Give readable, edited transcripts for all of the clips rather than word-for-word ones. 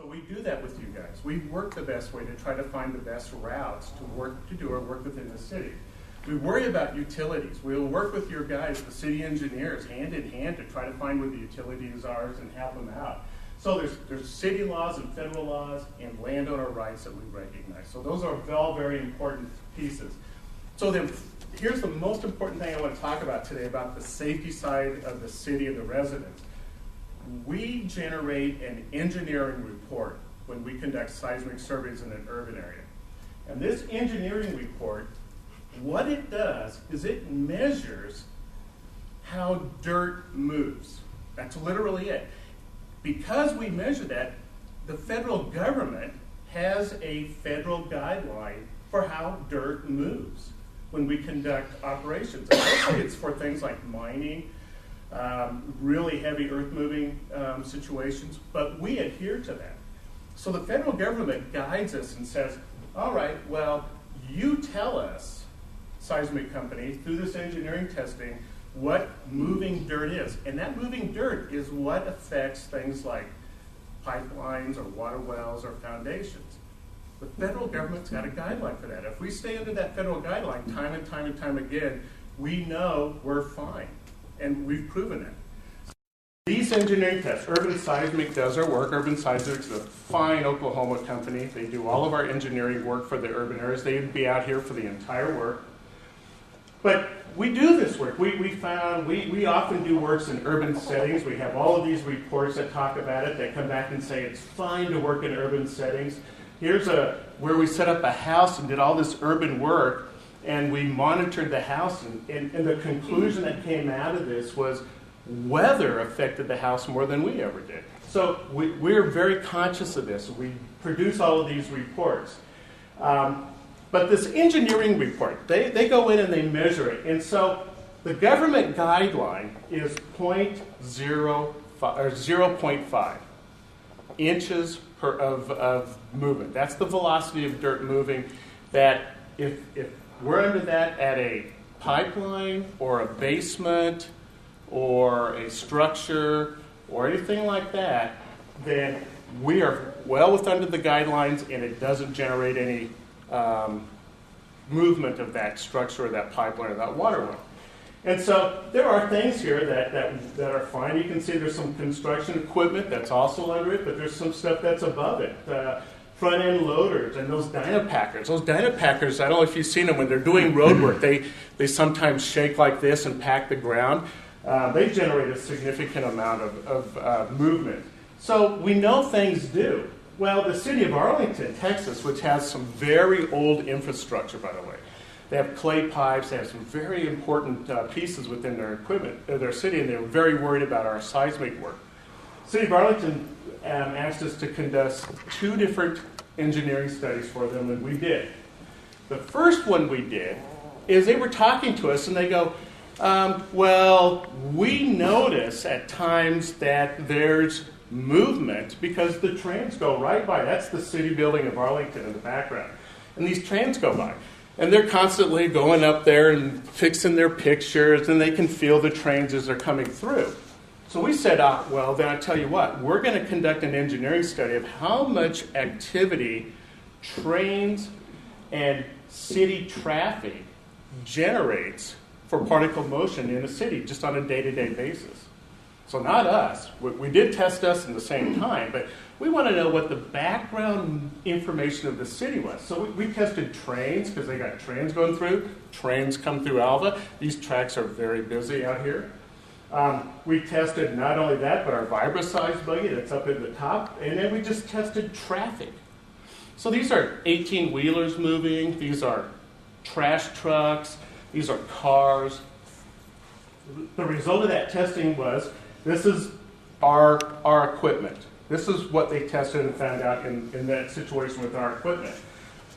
So we do that with you guys. We work the best way to try to find the best routes to do our work within the city. We worry about utilities. We'll work with your guys, the city engineers, hand in hand to try to find where the utilities are and help them out. So there's city laws and federal laws and landowner rights that we recognize. So those are all very important pieces. So then here's the most important thing I want to talk about today about the safety side of the city and the residents. We generate an engineering report when we conduct seismic surveys in an urban area. And this engineering report, what it does is it measures how dirt moves. That's literally it. Because we measure that, the federal government has a federal guideline for how dirt moves when we conduct operations. And mostly it's for things like mining, really heavy earth-moving situations, but we adhere to that. So the federal government guides us and says, all right, well, you tell us, seismic company, through this engineering testing, what moving dirt is. And that moving dirt is what affects things like pipelines or water wells or foundations. The federal government's got a guideline for that. If we stay under that federal guideline time and time and time again, we know we're fine. And we've proven it. These engineering tests, Urban Seismic does our work. Urban Seismic is a fine Oklahoma company. They do all of our engineering work for the urban areas. They'd be out here for the entire work. But we do this work. We often do works in urban settings. We have all of these reports that talk about it. They come back and say it's fine to work in urban settings. Here's where we set up a house and did all this urban work, and we monitored the house, and the conclusion that came out of this was weather affected the house more than we ever did. So we're very conscious of this. We produce all of these reports. But this engineering report, they go in and they measure it. And so the government guideline is 0.5 inches of movement. That's the velocity of dirt moving. That if we're under that at a pipeline or a basement or a structure or anything like that, then we are well within the guidelines and it doesn't generate any movement of that structure or that pipeline or that water well. And so there are things here that are fine. You can see there's some construction equipment that's also under it, but there's some stuff that's above it. Front-end loaders and those Dynapackers. Those Dynapackers, I don't know if you've seen them, when they're doing road work, they sometimes shake like this and pack the ground. They generate a significant amount of movement. So we know things do. Well, the city of Arlington, Texas, which has some very old infrastructure, by the way. They have clay pipes. They have some very important pieces within their equipment, their city, and they're very worried about our seismic work. The city of Arlington asked us to conduct 2 different engineering studies for them, and we did. The first one we did is they were talking to us, and they go, well, we notice at times that there's movement because the trains go right by. That's the city building of Arlington in the background. And these trains go by. And they're constantly going up there and fixing their pictures, and they can feel the trains as they're coming through. So we said, well, then I tell you what, we're going to conduct an engineering study of how much activity trains and city traffic generates for particle motion in a city just on a day-to-day basis. So not us. We did test us in the same time, but we want to know what the background information of the city was. So we tested trains, because they got trains going through. Trains come through Alva. These tracks are very busy out here. We tested not only that, but our vibra-sized buggy that's up at the top. And then we just tested traffic. So these are 18-wheelers moving. These are trash trucks. These are cars. The result of that testing was, this is our equipment. This is what they tested and found out in that situation with our equipment.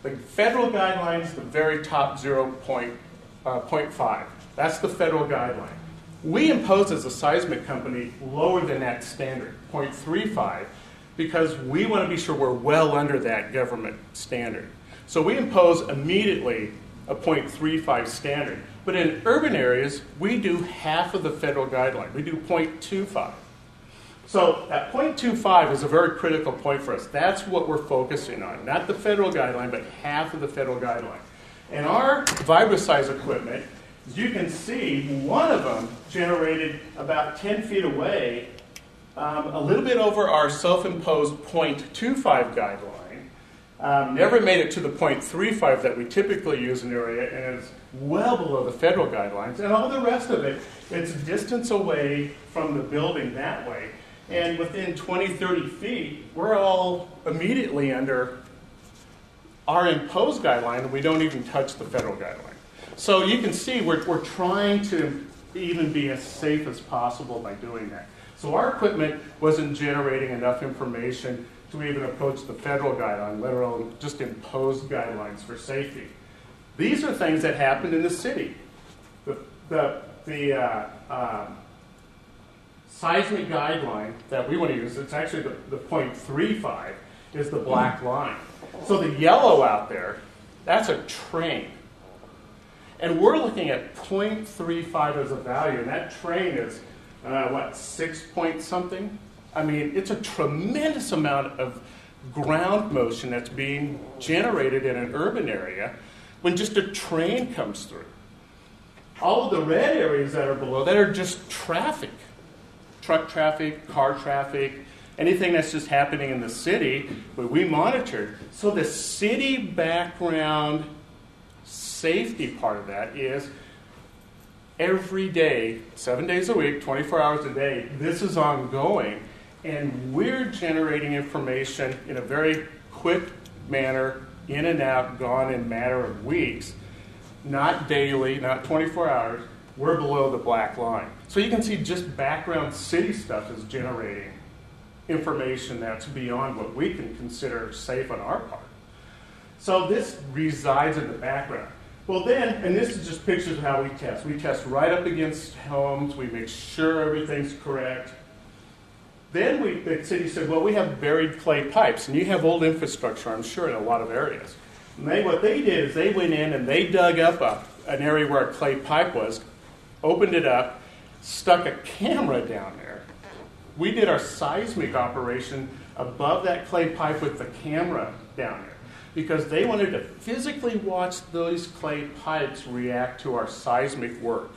The federal guidelines, the very top 0.5. That's the federal guideline. We impose as a seismic company lower than that standard, 0.35, because we want to be sure we're well under that government standard. So we impose immediately a 0.35 standard. But in urban areas, we do half of the federal guideline. We do 0.25. So that 0.25 is a very critical point for us. That's what we're focusing on, not the federal guideline, but half of the federal guideline. And our VibraSize equipment, as you can see, one of them generated about 10 feet away, a little bit over our self-imposed 0.25 guideline. Never made it to the 0.35 that we typically use in the area, and is well below the federal guidelines. And all the rest of it, it's distance away from the building that way. And within 20, 30 feet, we're all immediately under our imposed guideline, and we don't even touch the federal guideline. So you can see we're trying to even be as safe as possible by doing that. So our equipment wasn't generating enough information to even approach the federal guideline, let alone just imposed guidelines for safety. These are things that happened in the city. The seismic guideline that we want to use, it's actually the 0.35, is the black line. So the yellow out there, that's a train. And we're looking at 0.35 as a value, and that train is, 6 point something? I mean, it's a tremendous amount of ground motion that's being generated in an urban area when just a train comes through. All of the red areas that are below that are just traffic. Truck traffic, car traffic, anything that's just happening in the city, but we monitored. So the city background safety part of that is every day, 7 days a week, 24 hours a day, this is ongoing, and we're generating information in a very quick manner, in and out, gone in a matter of weeks, not daily, not 24 hours. We're below the black line. So you can see just background city stuff is generating information that's beyond what we can consider safe on our part. So this resides in the background. Well then, and this is just pictures of how we test. We test right up against homes. We make sure everything's correct. Then the city said, well, we have buried clay pipes, and you have old infrastructure, I'm sure, in a lot of areas. And what they did is they went in and they dug up an area where a clay pipe was, opened it up, stuck a camera down there. We did our seismic operation above that clay pipe with the camera down there because they wanted to physically watch those clay pipes react to our seismic work.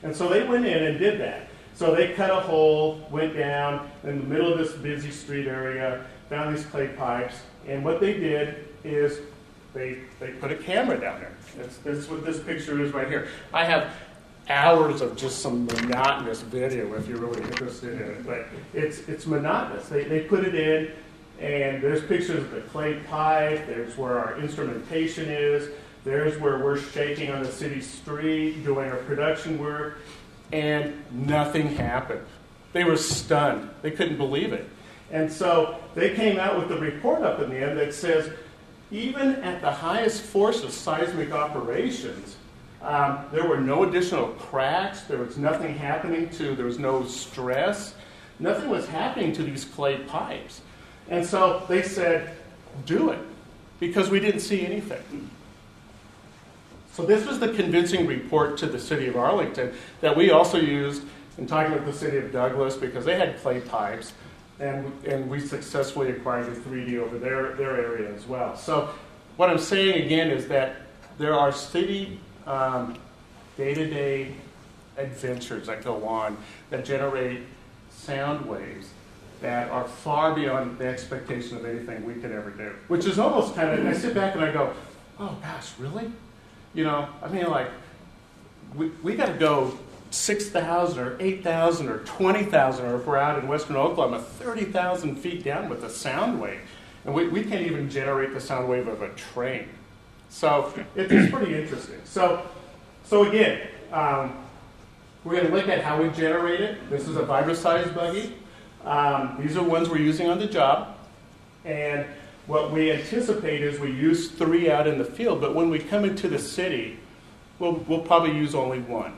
And so they went in and did that. So they cut a hole, went down in the middle of this busy street area, found these clay pipes, and what they did is they put a camera down there. That's what this picture is right here. I have hours of just some monotonous video if you're really interested in it, but it's monotonous. They put it in, and there's pictures of the clay pipe, there's where our instrumentation is, there's where we're shaking on the city street, doing our production work, and nothing happened. They were stunned. They couldn't believe it. And so they came out with a report up in the end that says, even at the highest force of seismic operations, there were no additional cracks, there was nothing happening there was no stress, nothing was happening to these clay pipes. And so they said, do it, because we didn't see anything. So this was the convincing report to the city of Arlington that we also used in talking with the city of Douglas because they had clay pipes, and we successfully acquired the 3D over their area as well. So what I'm saying again is that there are city day-to-day adventures that go on that generate sound waves that are far beyond the expectation of anything we could ever do. Which is almost kind of, I sit back and I go, oh gosh, really? You know, I mean, like, we got to go 6,000 or 8,000 or 20,000, or if we're out in western Oklahoma, 30,000 feet down with a sound wave. And we can't even generate the sound wave of a train. So it's pretty interesting. So again, we're going to look at how we generate it. This is a VibraSize buggy. These are ones we're using on the job. And what we anticipate is we use 3 out in the field, but when we come into the city, we'll probably use only 1.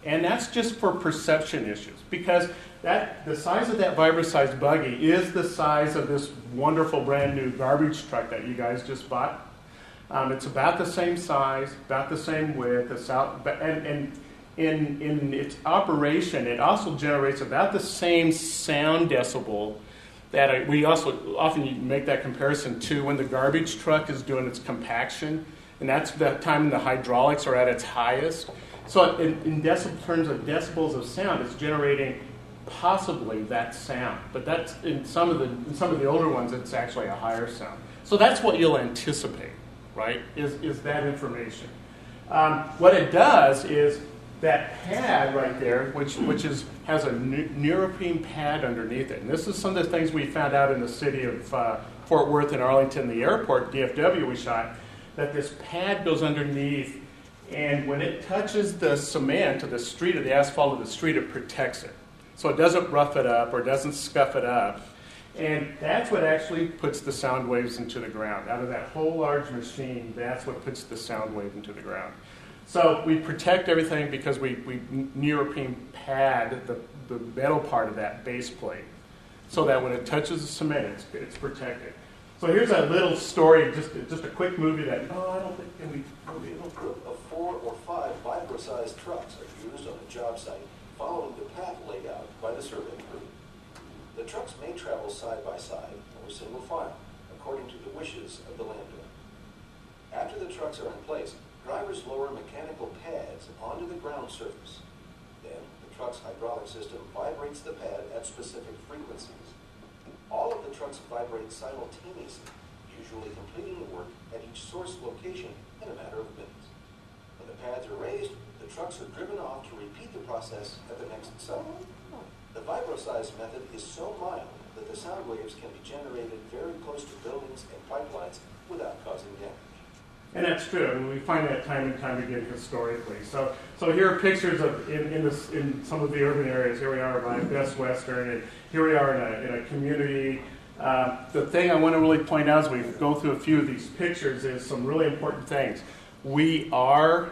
And that's just for perception issues, because the size of that VibraSize buggy is the size of this wonderful brand new garbage truck that you guys just bought. It's about the same size, about the same width, and in its operation, it also generates about the same sound decibel that we also often make that comparison to when the garbage truck is doing its compaction, and that's the time the hydraulics are at its highest. So in terms of decibels of sound, it's generating possibly that sound, but that's in some of the older ones, it's actually a higher sound. So that's what you'll anticipate, right? Is that information? What it does is that pad right there, which has a neoprene pad underneath it, and this is some of the things we found out in the city of Fort Worth and Arlington, the airport, DFW we shot, that this pad goes underneath, and when it touches the cement or the street or the asphalt of the street, it protects it. So it doesn't rough it up or doesn't scuff it up. And that's what actually puts the sound waves into the ground. Out of that whole large machine, that's what puts the sound wave into the ground. So we protect everything because we neoprene pad the metal part of that base plate so that when it touches the cement, it's protected. So here's a little story, just a quick movie that, I don't think can we A group of 4 or 5 vibro-sized trucks are used on a job site following the path laid out by the survey crew. The trucks may travel side by side or single file, according to the wishes of the landowner. After the trucks are in place, drivers lower mechanical pads onto the ground surface. Then, the truck's hydraulic system vibrates the pad at specific frequencies. All of the trucks vibrate simultaneously, usually completing the work at each source location in a matter of minutes. When the pads are raised, the trucks are driven off to repeat the process at the next site. The vibro-size method is so mild that the sound waves can be generated very close to buildings and pipelines without causing damage. And that's true. I mean, we find that time and time again historically. So here are pictures of in some of the urban areas. Here we are by Best Western, and here we are in a community. The thing I want to really point out as we go through a few of these pictures is some really important things. We are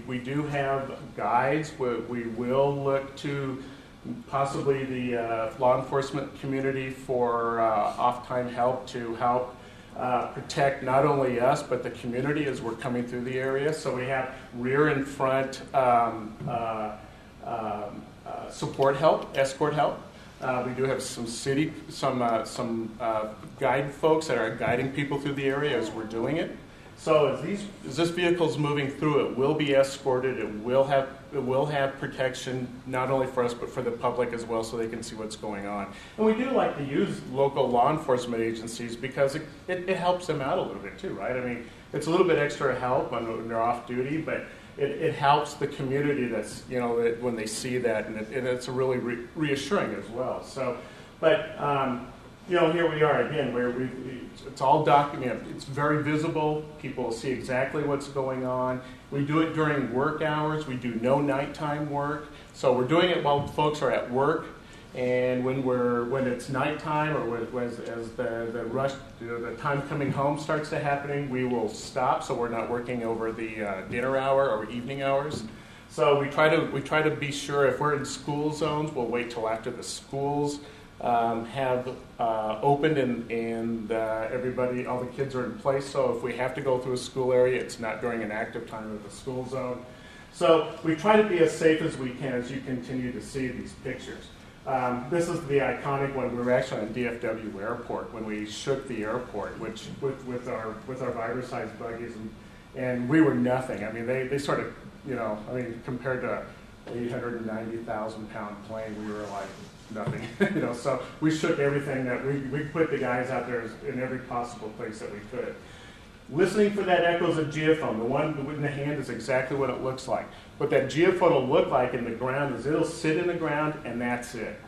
we do have guides. We will look to possibly the law enforcement community for off-time help to help protect not only us but the community as we're coming through the area. So we have rear and front support help, escort help. We do have some guide folks that are guiding people through the area as we're doing it. So as this vehicle is moving through, it will be escorted. It will have protection not only for us but for the public as well, so they can see what's going on. And we do like to use local law enforcement agencies because it helps them out a little bit too, right? I mean, it's a little bit extra help when they're off duty, but it helps the community that's that when they see that, and it's really reassuring as well. So, but. Here we are again, where it's all documented. It's very visible. People see exactly what's going on. We do it during work hours. We do no nighttime work. So we're doing it while folks are at work, and when it's nighttime or as the rush, the time coming home starts to happening, we will stop. So we're not working over the dinner hour or evening hours. So we try to be sure if we're in school zones, we'll wait till after the schools have opened and everybody, all the kids are in place. So if we have to go through a school area, it's not during an active time of the school zone. So we try to be as safe as we can as you continue to see these pictures. This is the iconic one. We were actually on DFW Airport when we shook the airport, which with our vibro-sized buggies, and we were nothing. I mean, they sort of, compared to an 890,000 pound plane, we were like nothing. So we shook everything that we put the guys out there in every possible place that we could. Listening for that echoes of geophone. The one in the hand is exactly what it looks like. What that geophone will look like in the ground is it'll sit in the ground and that's it.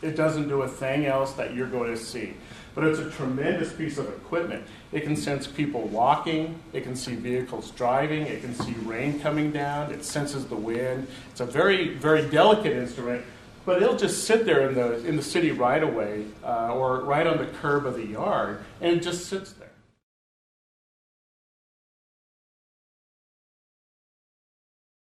It doesn't do a thing else that you're going to see. But it's a tremendous piece of equipment. It can sense people walking. It can see vehicles driving. It can see rain coming down. It senses the wind. It's a very, very delicate instrument, but it'll just sit there in the city right away or right on the curb of the yard, and it just sits there.